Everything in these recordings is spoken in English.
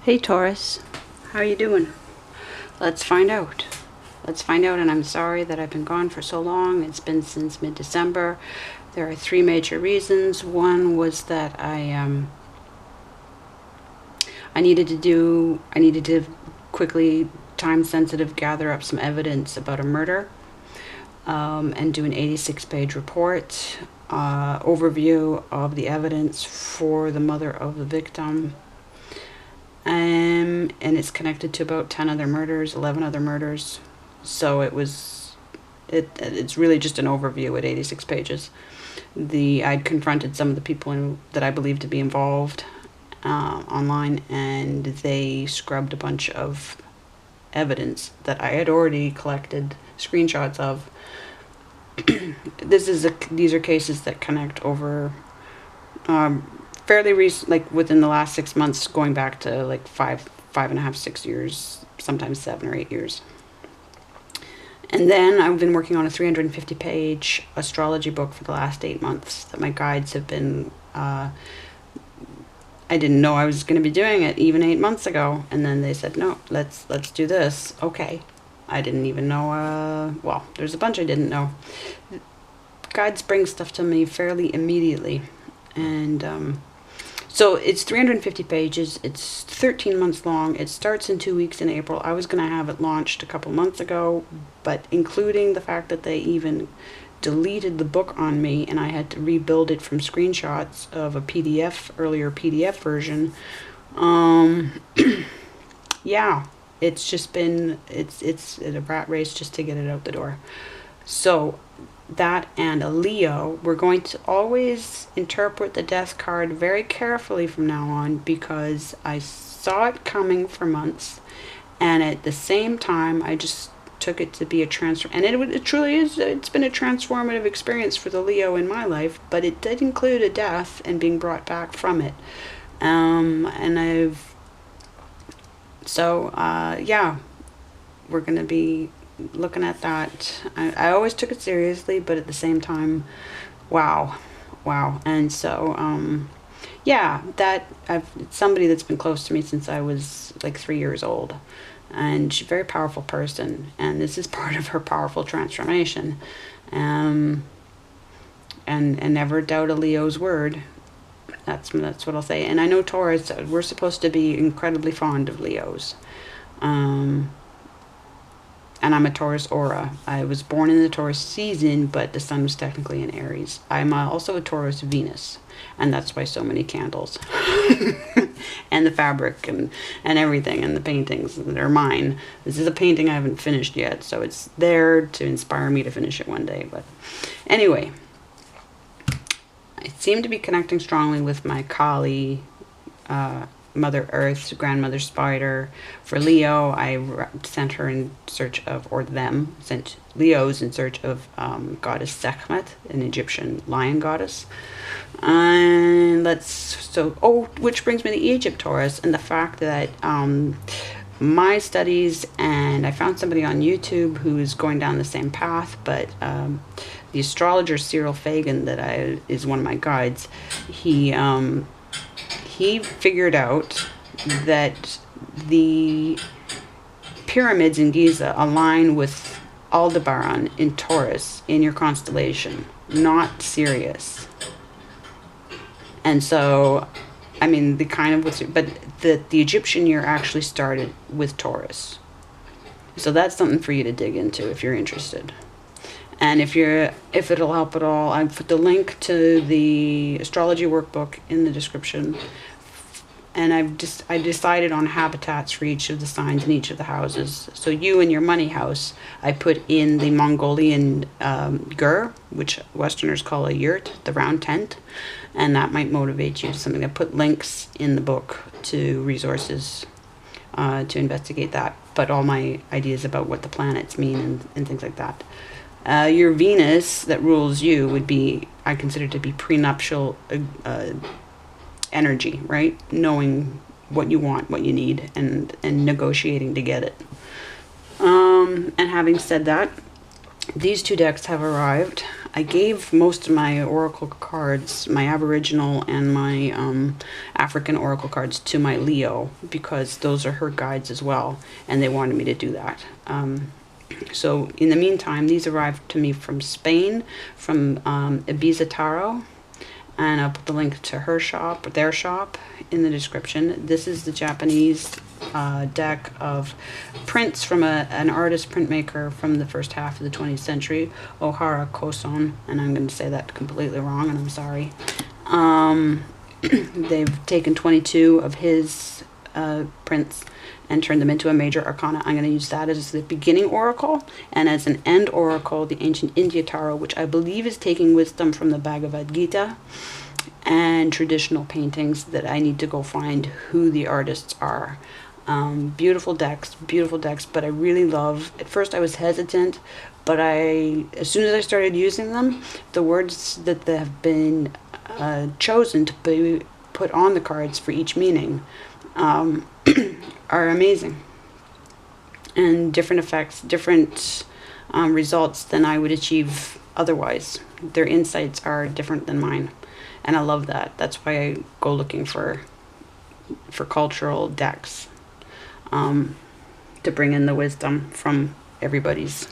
Hey Taurus, how are you doing? Let's find out. And I'm sorry that I've been gone for so long. It's been since mid-December. There are three major reasons. One was that I needed to quickly, time-sensitive, gather up some evidence about a murder, and do an 86-page report, overview of the evidence for the mother of the victim. And it's connected to about 10 other murders, 11 other murders. So it's really just an overview at 86 pages. I'd confronted some of the people that I believe to be involved online, and they scrubbed a bunch of evidence that I had already collected screenshots of. These are cases that connect over fairly recent, like within the last 6 months, going back to like 5.5, 6 years, sometimes 7 or 8 years. And then I've been working on a 350-page astrology book for the last 8 months that my guides have been, I didn't know I was going to be doing it even 8 months ago. And then they said, no, let's do this. Okay. I didn't even know, well, there's a bunch I didn't know. Guides bring stuff to me fairly immediately. And, so it's 350 pages. It's 13 months long. It starts in 2 weeks in April. I was going to have it launched a couple months ago, but including the fact that they even deleted the book on me and I had to rebuild it from screenshots of a earlier PDF version. Yeah, it's just been, it's a rat race just to get it out the door. So that and a Leo, we're going to always interpret the death card very carefully from now on, because I saw it coming for months, and at the same time I just took it to be a and it truly is. It's been a transformative experience for the Leo in my life, but it did include a death and being brought back from it. Yeah, we're going to be looking at that. I always took it seriously, but at the same time, wow. And so yeah, it's somebody that's been close to me since I was like 3 years old, and she's a very powerful person, and this is part of her powerful transformation. And never doubt a Leo's word. That's what I'll say. And I know Taurus, we're supposed to be incredibly fond of Leos. And I'm a Taurus aura. I was born in the Taurus season, but the sun was technically in Aries. I'm also a Taurus Venus, and that's why so many candles. And the fabric and everything, and the paintings that are mine. This is a painting I haven't finished yet, so it's there to inspire me to finish it one day. But anyway, I seem to be connecting strongly with my Kali, Mother Earth, Grandmother Spider. For Leo, I sent her in search of, or them, sent Leos in search of goddess Sekhmet, an Egyptian lion goddess. And which brings me to Egypt, Taurus, and the fact that my studies, and I found somebody on YouTube who is going down the same path, but the astrologer Cyril Fagan, is one of my guides, he figured out that the pyramids in Giza align with Aldebaran in Taurus in your constellation, not Sirius. And so, I mean, but the Egyptian year actually started with Taurus. So that's something for you to dig into if you're interested. And if it'll help at all, I put the link to the astrology workbook in the description. And I decided on habitats for each of the signs in each of the houses. So you and your money house, I put in the Mongolian gur, which Westerners call a yurt, the round tent. And that might motivate you to something. I put links in the book to resources to investigate that. But all my ideas about what the planets mean and things like that. Your Venus that rules you would be, I consider to be prenuptial energy, right? Knowing what you want, what you need, and negotiating to get it. And having said that, these two decks have arrived. I gave most of my oracle cards, my Aboriginal and my African oracle cards, to my Leo, because those are her guides as well, and they wanted me to do that. So in the meantime, these arrived to me from Spain, from Ibiza Tarot, and I'll put the link to her shop, their shop, in the description. This is the Japanese deck of prints from an artist printmaker from the first half of the 20th century, Ohara Koson, and I'm going to say that completely wrong, and I'm sorry. They've taken 22 of his prints and turned them into a major arcana. I'm going to use that as the beginning oracle, and as an end oracle, the ancient India Tarot, which I believe is taking wisdom from the Bhagavad Gita and traditional paintings that I need to go find who the artists are. Beautiful decks, but I really love, at first I was hesitant, but as soon as I started using them, the words that have been chosen to be put on the cards for each meaning are amazing, and different effects, different results than I would achieve otherwise. Their insights are different than mine, and I love that. That's why I go looking for cultural decks, to bring in the wisdom from everybody's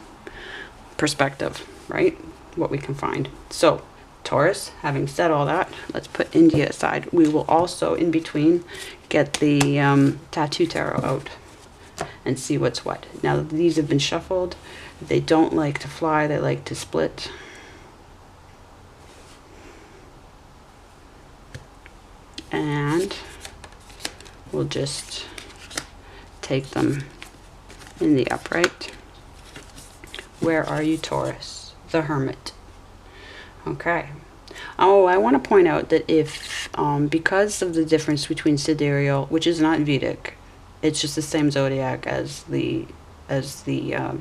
perspective, right? What we can find. So Taurus, having said all that, let's put India aside. We will also, in between, get the Tattoo Tarot out and see what's what. Now, these have been shuffled. They don't like to fly, they like to split. And we'll just take them in the upright. Where are you, Taurus? The Hermit. Okay. Oh, I want to point out that if, because of the difference between Sidereal, which is not Vedic, it's just the same zodiac as the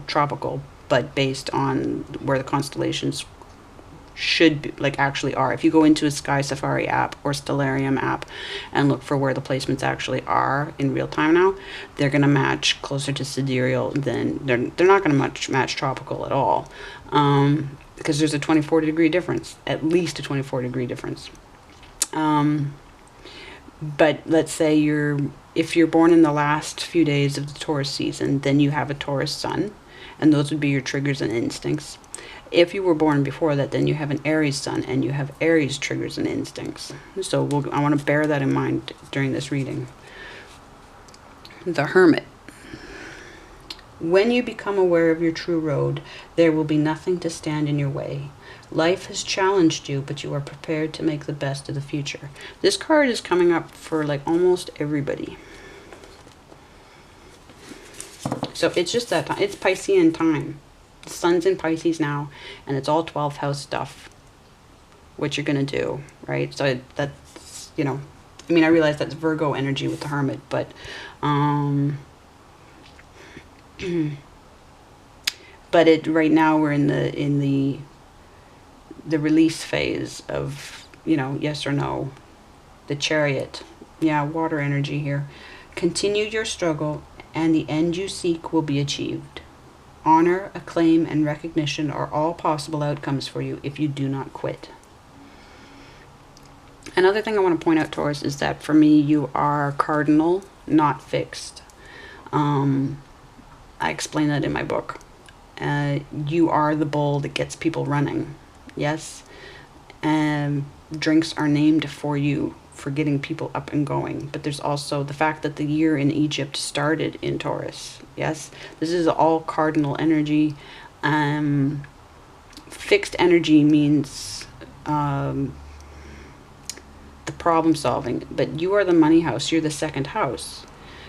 tropical, but based on where the constellations should be, like actually are. If you go into a Sky Safari app or Stellarium app and look for where the placements actually are in real time now, they're going to match closer to Sidereal than they're not going to match tropical at all. Because there's a 24-degree difference, at least a 24-degree difference. But let's say if you're born in the last few days of the Taurus season, then you have a Taurus sun, and those would be your triggers and instincts. If you were born before that, then you have an Aries sun, and you have Aries triggers and instincts. So I want to bear that in mind during this reading. The Hermit. When you become aware of your true road, there will be nothing to stand in your way. Life has challenged you, but you are prepared to make the best of the future. This card is coming up for like almost everybody. So it's just that time. It's Piscean time. The sun's in Pisces now, and it's all 12th house stuff, what you're going to do, right? So that's, I mean, I realize that's Virgo energy with the Hermit, but but right now we're in the release phase of, yes or no. The Chariot. Yeah, water energy here. Continue your struggle, and the end you seek will be achieved. Honor, acclaim, and recognition are all possible outcomes for you if you do not quit. Another thing I want to point out, Taurus, is that for me, you are cardinal, not fixed. I explain that in my book. You are the bull that gets people running. Yes? Drinks are named for you, for getting people up and going. But there's also the fact that the year in Egypt started in Taurus. Yes? This is all cardinal energy. Fixed energy means the problem solving. But you are the money house. You're the second house.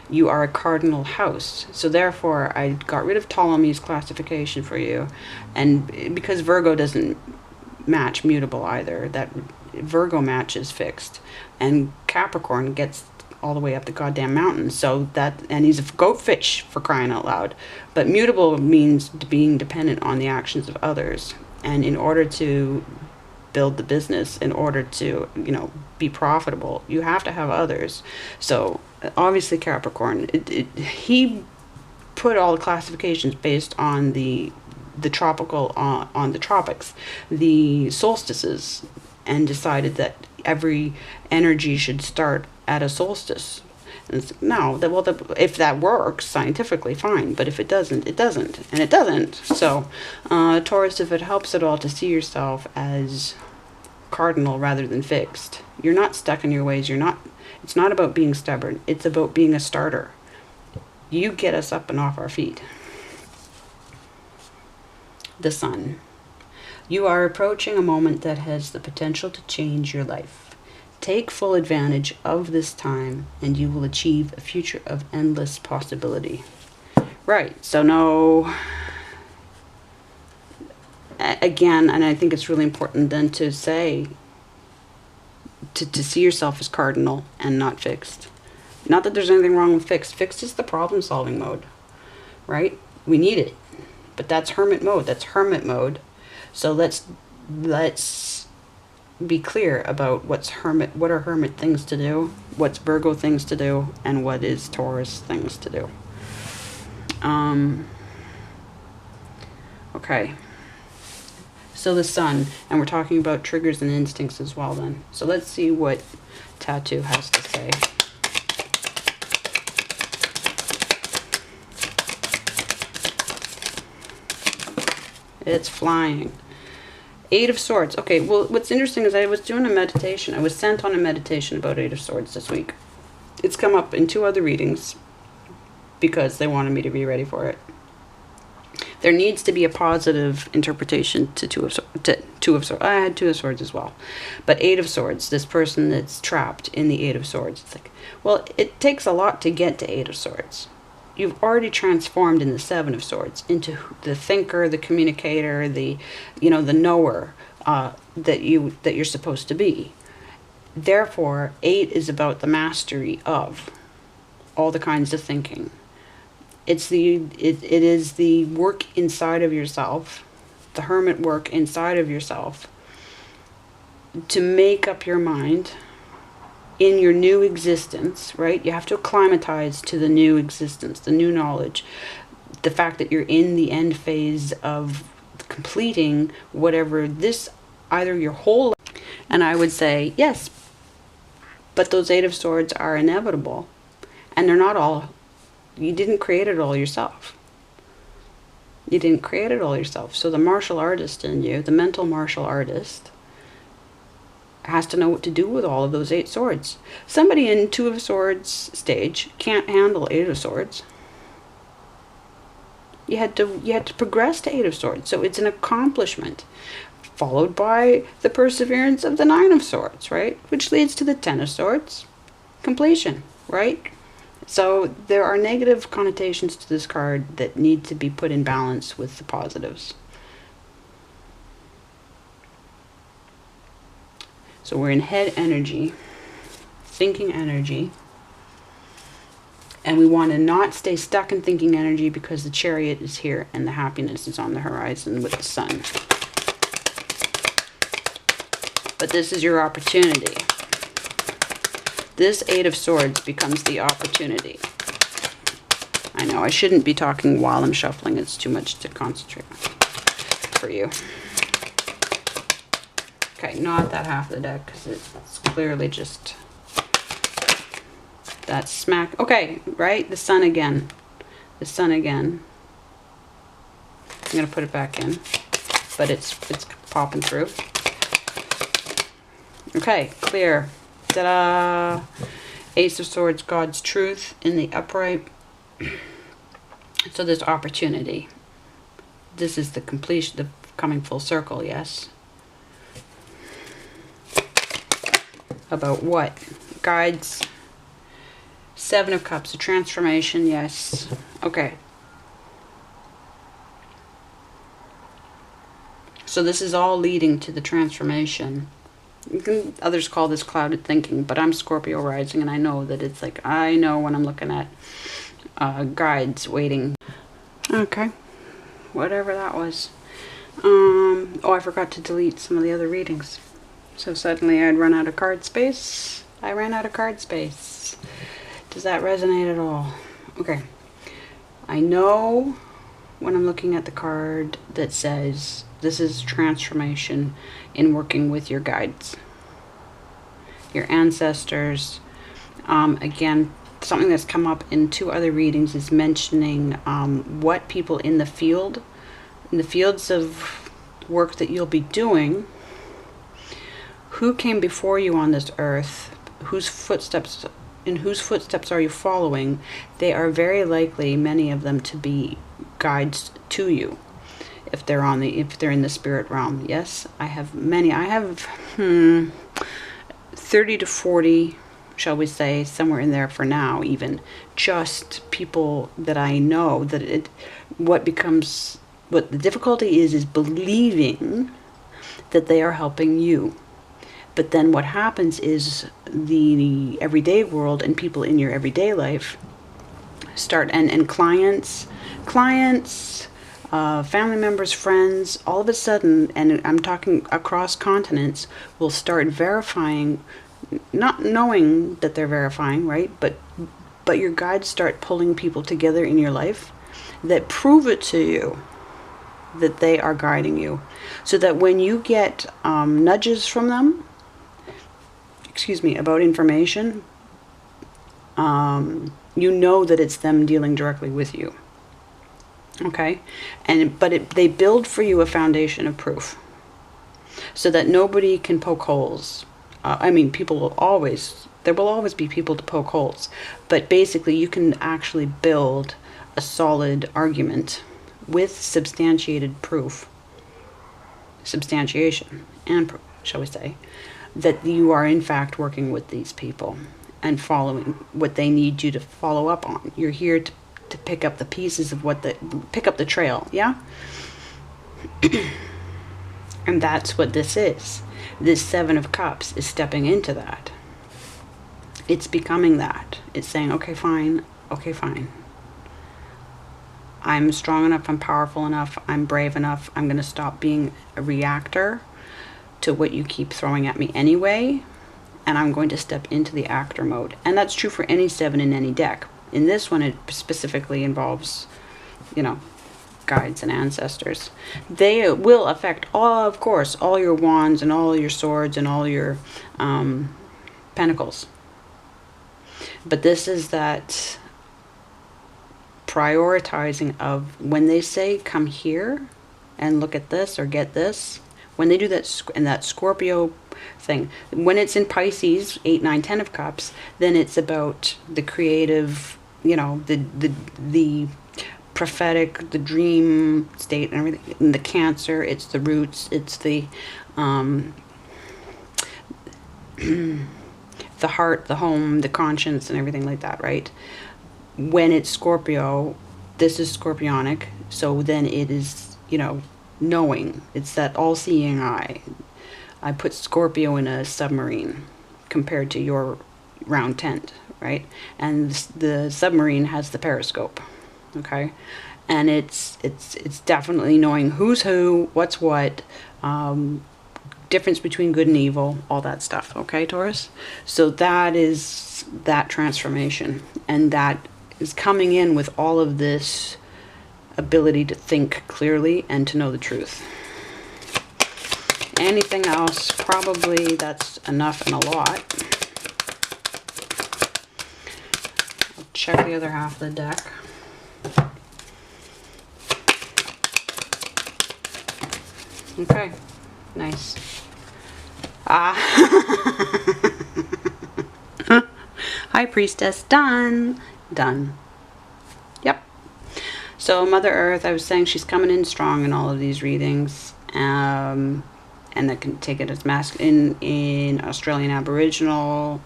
You are a cardinal house. So therefore, I got rid of Ptolemy's classification for you. And because Virgo doesn't match mutable either, that Virgo matches fixed. And Capricorn gets all the way up the goddamn mountain. So and he's a goatfish, for crying out loud. But mutable means being dependent on the actions of others. And in order to build the business, in order to, be profitable, you have to have others. So obviously Capricorn, he put all the classifications based on the the tropical on the tropics, the solstices, and decided that every energy should start at a solstice. And it's, no, that, well, if that works scientifically, fine. But if it doesn't, it doesn't, and it doesn't. So, Taurus, if it helps at all to see yourself as cardinal rather than fixed, you're not stuck in your ways. You're not. It's not about being stubborn. It's about being a starter. You get us up and off our feet. The Sun. You are approaching a moment that has the potential to change your life. Take full advantage of this time and you will achieve a future of endless possibility. Right, so no, again, and I think it's really important then to say, to see yourself as cardinal and not fixed. Not that there's anything wrong with fixed. Fixed is the problem solving mode, right? We need it. But that's hermit mode. That's hermit mode. So let's be clear about what are hermit things to do, what's Virgo things to do, and what is Taurus things to do. Okay. So the Sun, and we're talking about triggers and instincts as well then. So let's see what Tattoo has to say. It's flying. Eight of Swords. Okay, well, what's interesting is I was doing a meditation. I was sent on a meditation about Eight of Swords this week. It's come up in 2 other readings because they wanted me to be ready for it. There needs to be a positive interpretation to Two of Swords. I had Two of Swords as well. But Eight of Swords, this person that's trapped in the Eight of Swords. It's like, well, it takes a lot to get to Eight of Swords. You've already transformed in the Seven of Swords into the thinker, the communicator, the knower that you're supposed to be. Therefore, 8 is about the mastery of all the kinds of thinking. It is the work inside of yourself, the hermit work inside of yourself, to make up your mind in your new existence, right? You have to acclimatize to the new existence, the new knowledge, the fact that you're in the end phase of completing whatever either your whole life. And I would say, yes, but those Eight of Swords are inevitable. And they're not all, you didn't create it all yourself. You didn't create it all yourself. So the martial artist in you, the mental martial artist, has to know what to do with all of those 8 swords. Somebody in Two of Swords stage can't handle 8 of Swords. You had to progress to 8 of Swords. So it's an accomplishment, followed by the perseverance of the 9 of Swords, right? Which leads to the 10 of Swords, completion, right? So there are negative connotations to this card that need to be put in balance with the positives. So we're in head energy, thinking energy, and we want to not stay stuck in thinking energy because the Chariot is here and the happiness is on the horizon with the Sun. But this is your opportunity. This 8 of Swords becomes the opportunity. I know I shouldn't be talking while I'm shuffling. It's too much to concentrate on for you. Okay, not that half of the deck because it's clearly just that smack. Okay, right? The Sun again. The Sun again. I'm going to put it back in, but it's popping through. Okay, clear. Ta-da! Ace of Swords, God's truth in the upright. So there's opportunity. This is the completion, the coming full circle, yes. About what? Guides. 7 of Cups, a transformation, yes. Okay. So this is all leading to the transformation. Others call this clouded thinking, but I'm Scorpio rising, and I know that it's like, I know when I'm looking at guides waiting. Okay. Whatever that was. Oh, I forgot to delete some of the other readings. So suddenly I'd run out of card space. I ran out of card space. Does that resonate at all? Okay. I know when I'm looking at the card that says this is transformation in working with your guides, your ancestors. Again, something that's come up in 2 other readings is mentioning what people in the fields of work that you'll be doing, who came before you on this earth, in whose footsteps are you following. They are very likely, many of them, to be guides to you if they're in the spirit realm. Yes, I have many. I have 30 to 40, shall we say, somewhere in there for now, even just people that I know. That what the difficulty is believing that they are helping you. But then what happens is the everyday world and people in your everyday life start, and clients, family members, friends, all of a sudden, and I'm talking across continents, will start verifying, not knowing that they're verifying, right? But your guides start pulling people together in your life that prove it to you that they are guiding you. So that when you get nudges from them, about information, you know that it's them dealing directly with you. Okay? But they build for you a foundation of proof so that nobody can poke holes. There will always be people to poke holes, but basically you can actually build a solid argument with substantiation and proof, shall we say, that you are in fact working with these people and following what they need you to follow up on. You're here to pick up the pieces of pick up the trail, yeah? And that's what this is. This 7 of Cups is stepping into that. It's becoming that. It's saying, okay, fine. I'm strong enough, I'm powerful enough, I'm brave enough, I'm going to stop being a reactor to what you keep throwing at me anyway, and I'm going to step into the actor mode. And that's true for any 7 in any deck. In this one, it specifically involves, guides and ancestors. They will affect, of course, all your wands and all your swords and all your pentacles. But this is that prioritizing of when they say, come here and look at this or get this. When they do that, and that Scorpio thing, when it's in Pisces, 8, 9, 10 of Cups, then it's about the creative, the prophetic, the dream state and everything. In the Cancer, it's the roots, it's the the heart, the home, the conscience, and everything like that, right? When it's Scorpio, this is scorpionic, so then it is, knowing. It's that all-seeing eye. I put Scorpio in a submarine compared to your round tent, right? And the submarine has the periscope, okay? And it's definitely knowing who's who, what's what, difference between good and evil, all that stuff, okay, Taurus? So that is that transformation, and that is coming in with all of this ability to think clearly and to know the truth. Anything else, probably that's enough and a lot. I'll check the other half of the deck. Okay, nice. Hi, Priestess. Done. Yep. So Mother Earth, I was saying she's coming in strong in all of these readings. And I can take it as masculine in Australian Aboriginal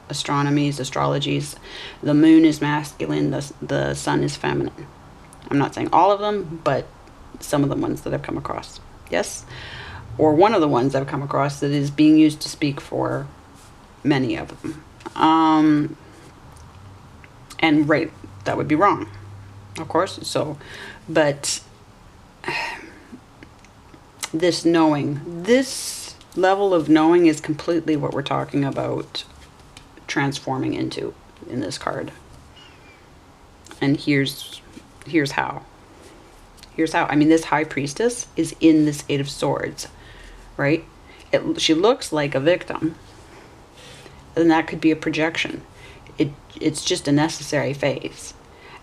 astrologies. The moon is masculine, the sun is feminine. I'm not saying all of them, but some of the ones that I've come across. Yes? Or one of the ones I've come across that is being used to speak for many of them. And right, that would be wrong, of course. So, but this knowing, this level of knowing is completely what we're talking about transforming into in this card. And here's how. Here's how. I mean, this High Priestess is in this Eight of Swords, right? She looks like a victim, and that could be a projection. It's just a necessary phase.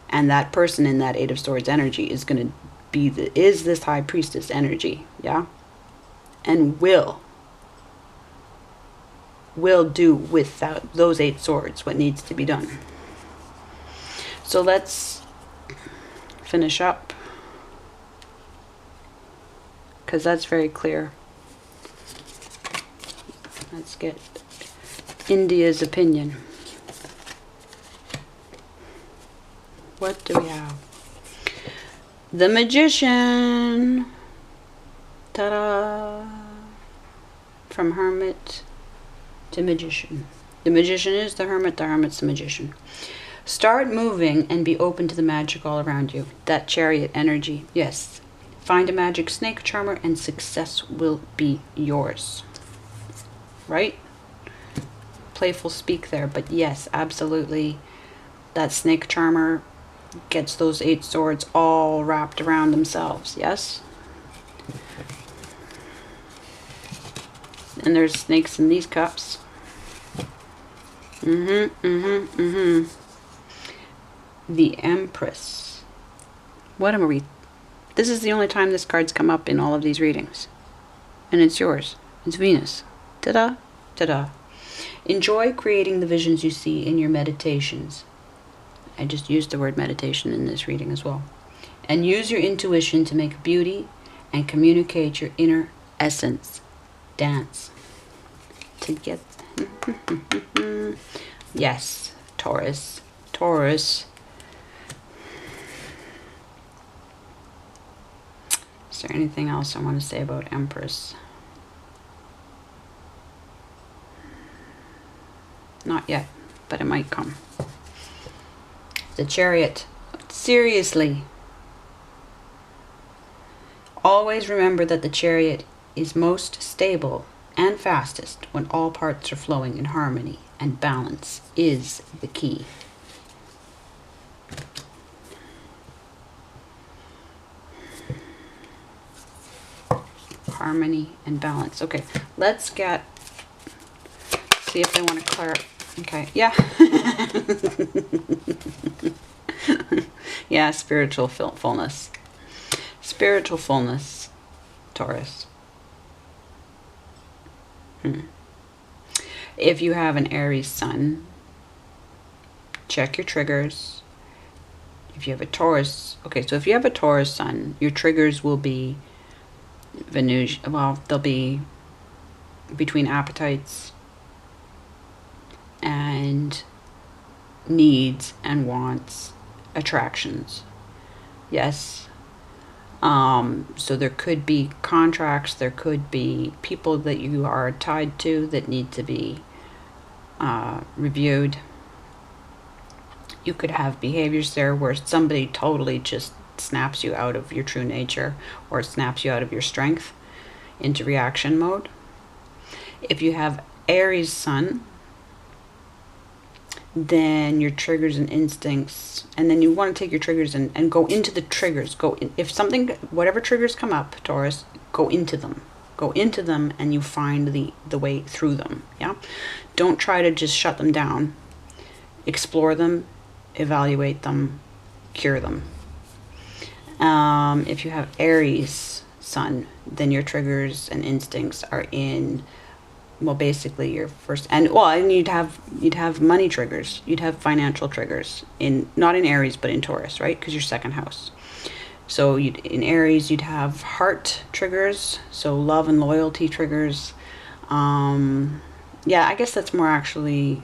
And that person in that Eight of Swords energy is going to be is this High Priestess energy, yeah? And will do with those 8 swords what needs to be done. So let's finish up, because that's very clear. Let's get India's opinion. What do we have? The Magician. Ta-da! From Hermit to Magician. The Magician is the Hermit Hermit's the Magician. Start moving and be open to the magic all around you. That Chariot energy, yes. Find a magic snake charmer and success will be yours. Right? Playful speak there, but yes, absolutely. That snake charmer gets those 8 swords all wrapped around themselves, yes? And there's snakes in these cups. The Empress. What am I This is the only time this card's come up in all of these readings. And it's yours. It's Venus. Ta-da, ta-da. Enjoy creating the visions you see in your meditations. I just used the word meditation in this reading as well. And use your intuition to make beauty and communicate your inner essence. Dance together. Yes, Taurus. Taurus. Is there anything else I want to say about Empress? Not yet, but it might come. The Chariot. Seriously. Always remember that the Chariot is most stable and fastest when all parts are flowing in harmony, and balance is the key. Harmony and balance. Okay, let's see if they want to clear up. Okay, yeah. Yeah, spiritual fullness. Spiritual fullness, Taurus. If you have an Aries sun, check your triggers. If you have a Taurus, okay, so if you have a Taurus sun, your triggers will be Venusian. Well, they'll be between appetites and needs and wants, attractions. Yes. So there could be contracts, there could be people that you are tied to that need to be reviewed. You could have behaviors there where somebody totally just snaps you out of your true nature, or snaps you out of your strength into reaction mode. If you have Aries sun, then your triggers and instincts, and then you want to take your triggers and go into the triggers. If something, whatever triggers come up, Taurus, go into them. Go into them and you find the way through them. Yeah. Don't try to just shut them down. Explore them, evaluate them, cure them. If you have Aries sun, then your triggers and instincts are in, well, basically your first, and you'd have money triggers, you'd have financial triggers not in Aries but in Taurus, right? Because your second house. So in Aries you'd have heart triggers, so love and loyalty triggers. Yeah, I guess that's more actually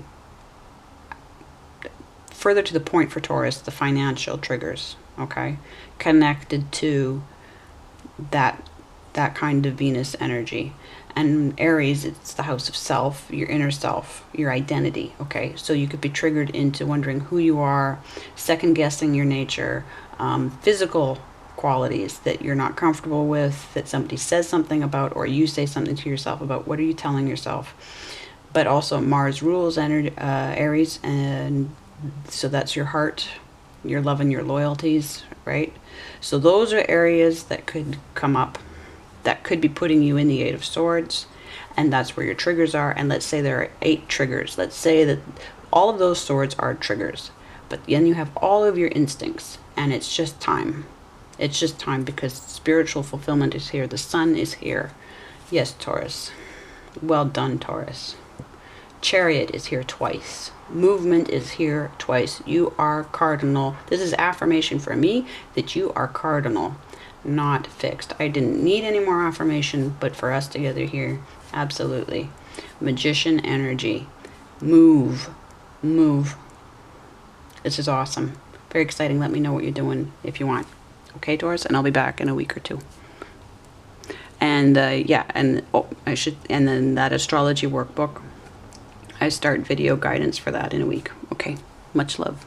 further to the point for Taurus, the financial triggers, okay, connected to that kind of Venus energy. And Aries, it's the house of self, your inner self, your identity, okay? So you could be triggered into wondering who you are, second-guessing your nature, physical qualities that you're not comfortable with, that somebody says something about, or you say something to yourself about. What are you telling yourself? But also Mars rules Aries, and so that's your heart your love and your loyalties, right? So those are areas that could come up, that could be putting you in the Eight of Swords, and that's where your triggers are. And let's say there are 8 triggers. Let's say that all of those swords are triggers, but then you have all of your instincts, and it's just time. It's just time, because spiritual fulfillment is here. The sun is here. Yes, Taurus. Well done, Taurus. Chariot is here twice. Movement is here twice. You are cardinal. This is affirmation for me that you are cardinal, not fixed. I didn't need any more affirmation, but for us together here, absolutely. Magician energy. Move. Move. This is awesome. Very exciting. Let me know what you're doing if you want. Okay, Taurus? And I'll be back in a week or 2. And yeah, and and then that astrology workbook, I start video guidance for that in a week. Okay, much love.